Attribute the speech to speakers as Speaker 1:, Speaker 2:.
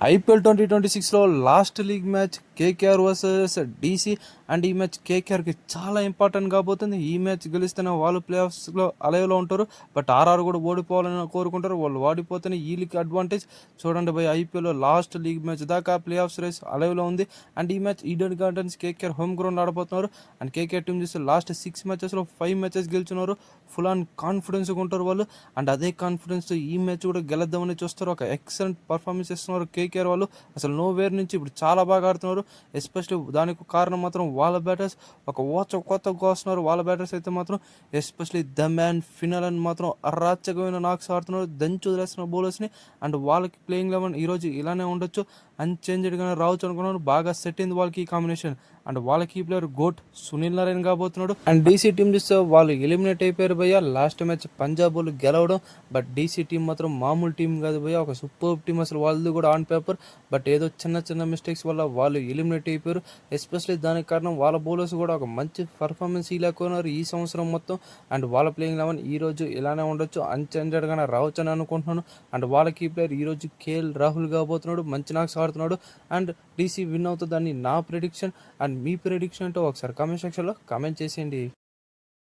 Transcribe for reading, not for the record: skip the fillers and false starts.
Speaker 1: IPL 2026లో last league match KKR versus DC and ఈ match కేకేఆర్కి చాలా ఇంపార్టెంట్ కాబోతుంది. ఈ మ్యాచ్ గెలిస్తేనే వాళ్ళు ప్లే ఆఫ్స్లో అలైవ్లో ఉంటారు. బట్ ఆర్ఆర్ కూడా ఓడిపోవాలని కోరుకుంటారు. వాళ్ళు ఓడిపోతేనే వీళ్ళకి అడ్వాంటేజ్. చూడండి భయ్, ఐపీఎల్లో లాస్ట్ లీగ్ మ్యాచ్ దాకా ప్లే ఆఫ్స్ రేస్ అలైవ్లో ఉంది. అండ్ ఈ match Eden Gardens KKR home ground ఆడబోతున్నారు. అండ్ కేకేఆర్ టీం చూస్తే లాస్ట్ 6 మ్యాచెస్లో 5 మ్యాచెస్ గెలుచున్నారు. ఫుల్ ఆన్ కాన్ఫిడెన్స్గా ఉంటారు వాళ్ళు. అండ్ అదే కాన్ఫిడెన్స్తో ఈ మ్యాచ్ కూడా గెలద్దామని చూస్తారు. ఒక ఎక్సలెంట్ పర్ఫార్మెన్స్ ఇస్తున్నారు కేకేఆర్ వాళ్ళు. అసలు నో వేర్ నుంచి ఇప్పుడు చాలా బాగా ఆడుతున్నారు. ఎస్పెషల్లీ దానికి కారణం మాత్రం వాళ్ళ బ్యాటర్స్. ఒక కొత్తగా వస్తున్నారు వాళ్ళ బ్యాటర్స్ అయితే మాత్రం. ఎస్పెషల్లీ ద మ్యాన్ ఫినల్ అని మాత్రం అరాచకమైన నాక్స్ ఆడుతున్నారు, దంచి వదిలేస్తున్న బౌలర్స్ని. అండ్ వాళ్ళకి ప్లేయింగ్ 11 ఈరోజు ఇలానే ఉండొచ్చు, అన్చేంజ్డ్గానే రావచ్చు అనుకున్నాను. బాగా సెట్ అయింది వాళ్ళకి ఈ కాంబినేషన్. అండ్ వాళ్ళకి ఈ ప్లేయర్ గోట్ సునీల్ నారాయణ కాబోతున్నాడు. అండ్ డీసీ టీం చూస్తే వాళ్ళు ఎలిమినేట్ అయిపోయారు భయ్య. లాస్ట్ మ్యాచ్ పంజాబ్ వాళ్ళు గెలవడం. బట్ డీసీ టీం మాత్రం మామూలు టీం కాదు భయ్య, ఒక సూపర్ టీం అసలు వాళ్ళది కూడా ఆన్ పేపర్. బట్ ఏదో చిన్న మిస్టేక్స్ వల్ల వాళ్ళు ఎలిమినేట్ అయిపోయారు. ఎస్పెషల్లీ దానికి కారణం వాళ్ళ బౌలర్స్ కూడా ఒక మంచి పర్ఫార్మెన్స్ ఇవ్వలేకున్నారు ఈ సంవత్సరం మొత్తం. అండ్ వాళ్ళ ప్లేయింగ్ 11 ఈ రోజు ఇలానే ఉండొచ్చు, అన్చేంజ్డ్గానే రావచ్చు అని అనుకుంటున్నాను. అండ్ వాళ్ళకి ఈ ప్లేయర్ ఈరోజు కేఎల్ రాహుల్ కాబోతున్నాడు, మంచి నాక్స్ ఆడుతున్నాడు. అండ్ డీసీ విన్ అవుతుందని నా ప్రిడిక్షన్. అండ్ మీ ప్రిడిక్షన్ అంటే ఒకసారి కామెంట్ సెక్షన్లో కామెంట్ చేసేయండి.